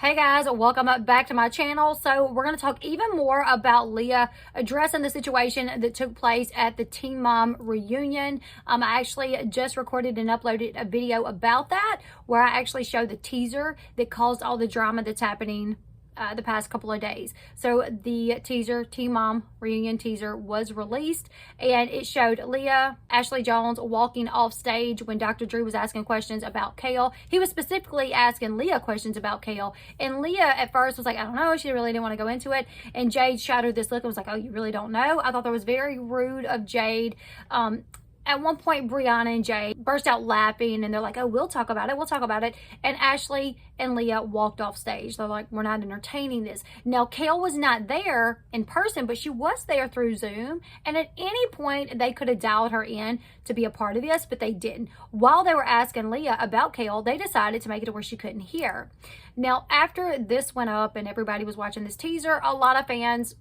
Hey guys, welcome back to my channel. So we're going to talk even more about Leah addressing the situation that took place at the Teen Mom reunion. I actually just recorded and uploaded a video about that where I actually show the teaser that caused all the drama that's happening the past couple of days. So the teaser, Teen Mom reunion teaser, was released, and it showed Leah, Ashley Jones walking off stage when Dr. Drew was asking questions about Kale. He was specifically asking Leah questions about Kale, and Leah at first was like, I don't know, she really didn't want to go into it, and Jade shot her this look and was like, oh, you really don't know? I thought that was very rude of Jade. At one point, Briana and Jade burst out laughing, and they're like, oh, we'll talk about it. We'll talk about it. And Ashley and Leah walked off stage. They're like, we're not entertaining this. Now, Kale was not there in person, but she was there through Zoom. And at any point, they could have dialed her in to be a part of this, but they didn't. While they were asking Leah about Kale, they decided to make it to where she couldn't hear. Now, after this went up and everybody was watching this teaser, a lot of fans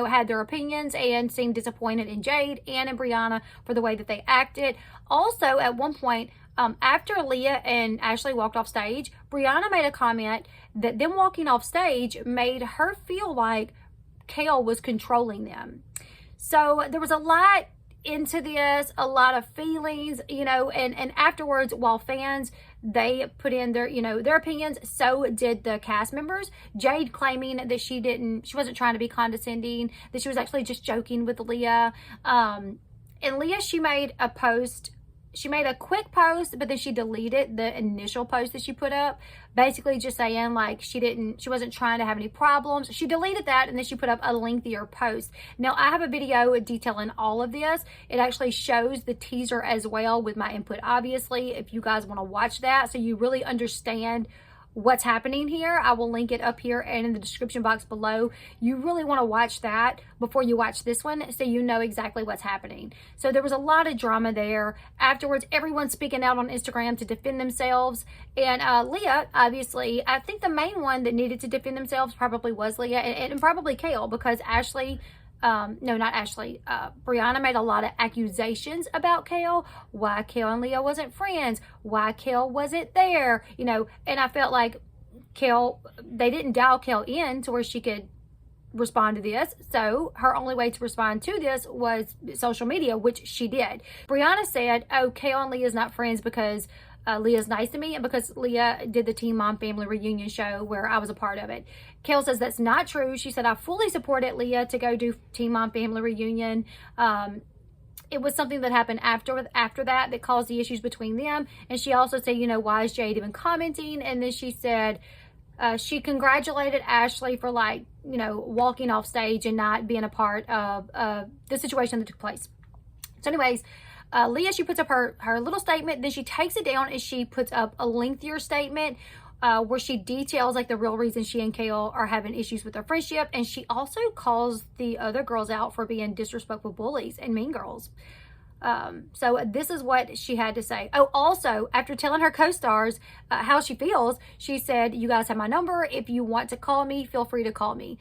had their opinions and seemed disappointed in Jade and in Briana for the way that they acted. Also, at one point, after Leah and Ashley walked off stage, Briana made a comment that them walking off stage made her feel like Kale was controlling them. So there was a lot into this, a lot of feelings, and afterwards, while fans, they put in their opinions, so did the cast members. Jade claiming that she wasn't trying to be condescending, that she was actually just joking with Leah. And Leah, she made a quick post, but then she deleted the initial post that she put up, basically just saying like she wasn't trying to have any problems. She deleted that, and then she put up a lengthier post. Now, I have a video detailing all of this. It actually shows the teaser as well with my input, obviously, if you guys want to watch that so you really understand what's happening here. I will link it up here and in the description box below. You really want to watch that before you watch this one so you know exactly what's happening. So there was a lot of drama there. Afterwards, everyone's speaking out on Instagram to defend themselves. And Leah, obviously, I think the main one that needed to defend themselves probably was Leah and probably Kale, because Ashley, no, not Ashley, Briana made a lot of accusations about Kale, why Kale and Leah wasn't friends, why Kale wasn't there, and I felt like they didn't dial Kale in to where she could respond to this, so her only way to respond to this was social media, which she did. Briana said, oh, Kale and Leah's not friends because Leah's nice to me and because Leah did the Teen Mom family reunion show where I was a part of it. Kale says that's not true. She said, I fully supported Leah to go do Teen Mom family reunion. It was something that happened after that caused the issues between them. And she also said, why is Jade even commenting? And then she said she congratulated Ashley for walking off stage and not being a part of the situation that took place. So anyways, Leah, she puts up her little statement, then she takes it down and she puts up a lengthier statement where she details the real reason she and Kale are having issues with their friendship, and she also calls the other girls out for being disrespectful bullies and mean girls. So this is what she had to say. Oh, also, after telling her co-stars how she feels, she said, you guys have my number. If you want to call me, feel free to call me.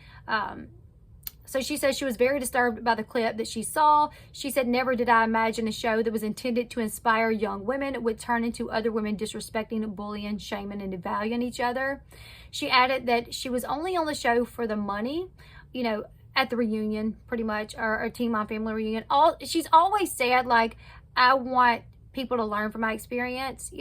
So she says she was very disturbed by the clip that she saw. She said, never did I imagine a show that was intended to inspire young women would turn into other women disrespecting, bullying, shaming, and devaluing each other. She added that she was only on the show for the money, at the reunion, pretty much, or Teen Mom family reunion. She's always said, I want people to learn from my experience,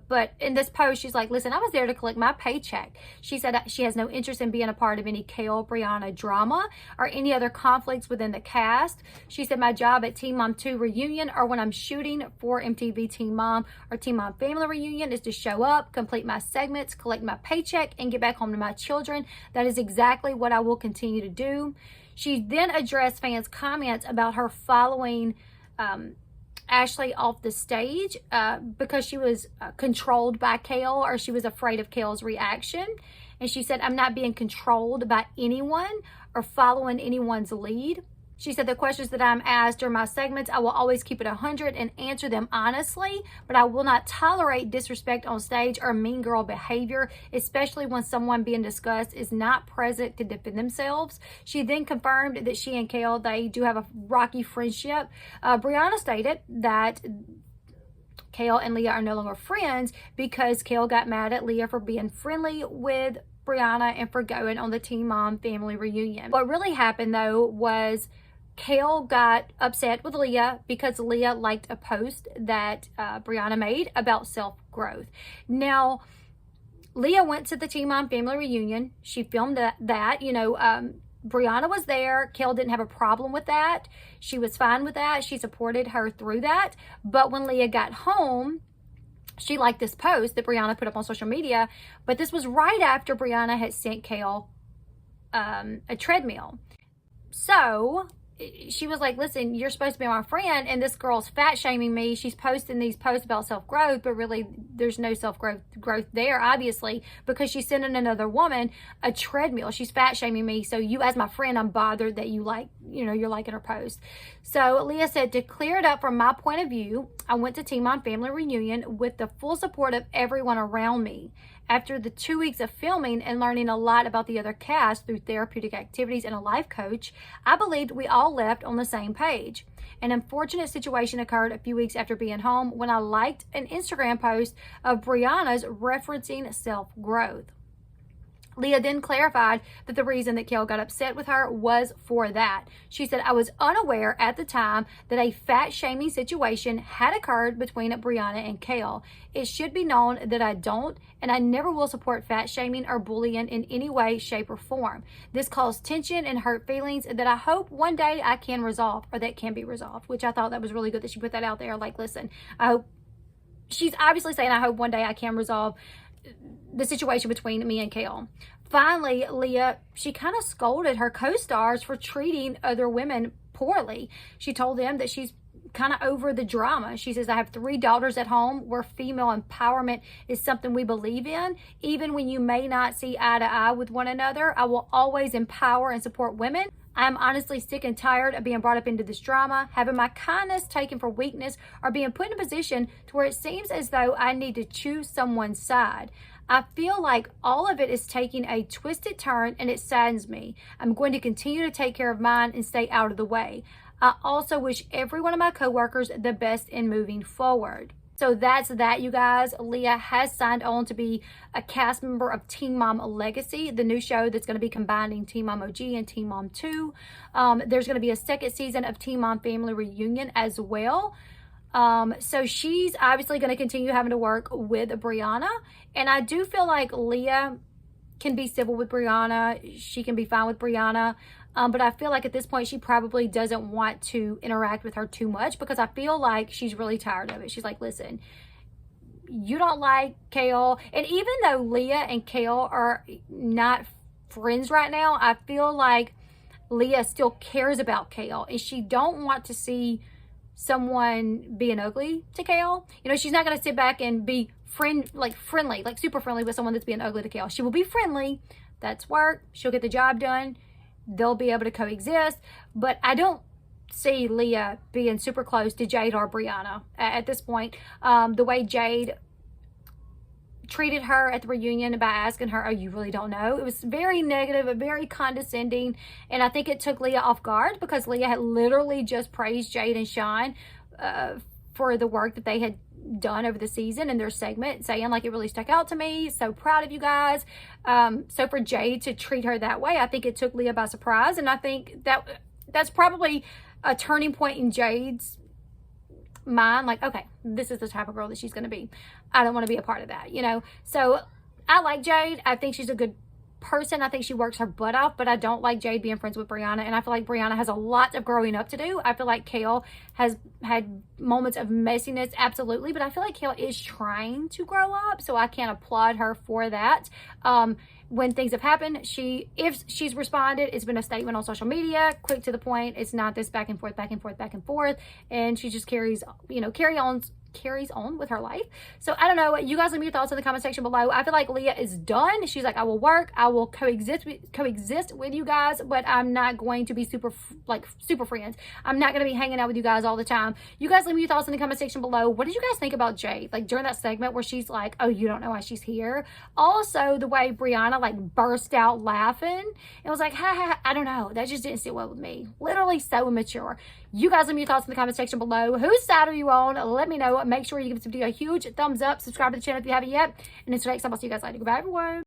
but in this post, she's like, listen, I was there to collect my paycheck. She said she has no interest in being a part of any Kale, Briana drama or any other conflicts within the cast. She said, my job at Teen Mom 2 reunion or when I'm shooting for MTV Teen Mom or Teen Mom family reunion is to show up, complete my segments, collect my paycheck, and get back home to my children. That is exactly what I will continue to do. She then addressed fans' comments about her following Ashley off the stage because she was controlled by Kale, or she was afraid of Kale's reaction. And she said, I'm not being controlled by anyone or following anyone's lead. She said, the questions that I'm asked during my segments, I will always keep it 100 and answer them honestly, but I will not tolerate disrespect on stage or mean girl behavior, especially when someone being discussed is not present to defend themselves. She then confirmed that she and Kale, they do have a rocky friendship. Briana stated that Kale and Leah are no longer friends because Kale got mad at Leah for being friendly with Briana and for going on the Teen Mom family reunion. What really happened though was Kale got upset with Leah because Leah liked a post that Briana made about self-growth. Now, Leah went to the Teen Mom family reunion. She filmed that. You know, Briana was there. Kale didn't have a problem with that. She was fine with that. She supported her through that. But when Leah got home, she liked this post that Briana put up on social media. But this was right after Briana had sent Kale a treadmill. So she was like, listen, you're supposed to be my friend, and this girl's fat shaming me. She's posting these posts about self-growth, but really there's no self-growth there, obviously, because she's sending another woman a treadmill. She's fat shaming me. So you, as my friend, I'm bothered that you like, you know, you're liking her post. So Leah said, to clear it up from my point of view, I went to Teen Mom family reunion with the full support of everyone around me. After the 2 weeks of filming and learning a lot about the other cast through therapeutic activities and a life coach, I believed we all left on the same page. An unfortunate situation occurred a few weeks after being home when I liked an Instagram post of Briana's referencing self-growth. Leah then clarified that the reason that Kale got upset with her was for that. She said, I was unaware at the time that a fat shaming situation had occurred between Briana and Kale. It should be known that I don't and I never will support fat shaming or bullying in any way, shape, or form. This caused tension and hurt feelings that I hope one day I can resolve, or that can be resolved, which I thought that was really good that she put that out there. Like, listen, I hope, she's obviously saying, I hope one day I can resolve the situation between me and Kale. Finally, Leah, she kind of scolded her co-stars for treating other women poorly. She told them that she's kind of over the drama. She says, I have 3 daughters at home where female empowerment is something we believe in. Even when you may not see eye to eye with one another, I will always empower and support women. I'm honestly sick and tired of being brought up into this drama, having my kindness taken for weakness, or being put in a position to where it seems as though I need to choose someone's side. I feel like all of it is taking a twisted turn and it saddens me. I'm going to continue to take care of mine and stay out of the way. I also wish every one of my coworkers the best in moving forward. So that's that, you guys. Leah has signed on to be a cast member of Teen Mom Legacy, the new show that's going to be combining Teen Mom OG and Teen Mom 2. There's going to be a second season of Teen Mom Family Reunion as well. So she's obviously going to continue having to work with Briana. And I do feel like Leah can be civil with Briana. She can be fine with Briana. But I feel like at this point, she probably doesn't want to interact with her too much because I feel like she's really tired of it. She's like, listen, you don't like Kale. And even though Leah and Kale are not friends right now, I feel like Leah still cares about Kale. And she don't want to see someone being ugly to Kale. You know, she's not going to sit back and be friendly, like super friendly with someone that's being ugly to Kale. She will be friendly. That's work. She'll get the job done. They'll be able to coexist. But I don't see Leah being super close to Jade or Briana at this point. The way Jade treated her at the reunion by asking her, oh, you really don't know? It was very negative and very condescending. And I think it took Leah off guard because Leah had literally just praised Jade and Sean for the work that they had done over the season in their segment, saying like, it really stuck out to me. So proud of you guys. So for Jade to treat her that way, I think it took Leah by surprise. And I think that's probably a turning point in Jade's mind. Like, okay, this is the type of girl that she's going to be. I don't want to be a part of that, you know? So I like Jade. I think she's a good person. I think she works her butt off, but I don't like Jade being friends with Briana. And I feel like Briana has a lot of growing up to do. I feel like Kale has had moments of messiness, absolutely, but I feel like Kale is trying to grow up, so I can't applaud her for that. When things have happened, if she's responded, it's been a statement on social media, quick to the point. It's not this back and forth, back and forth, back and forth, and she just carries on with her life. So I don't know, you guys leave me your thoughts in the comment section below. I feel like Leah is done. She's like, I will work, I will coexist with you guys, but I'm not going to be super friends. I'm not going to be hanging out with you guys all the time. You guys leave me your thoughts in the comment section below. What did you guys think about Jade, like during that segment where she's like, oh, you don't know why she's here? Also the way Briana like burst out laughing, it was like, ha ha, I don't know, that just didn't sit well with me. Literally so immature. You guys leave me your thoughts in the comment section below. Whose side are you on? Let me know. make sure you give this video a huge thumbs up. Subscribe to the channel if you haven't yet. And until next time, I'll see you guys later. Goodbye, everyone.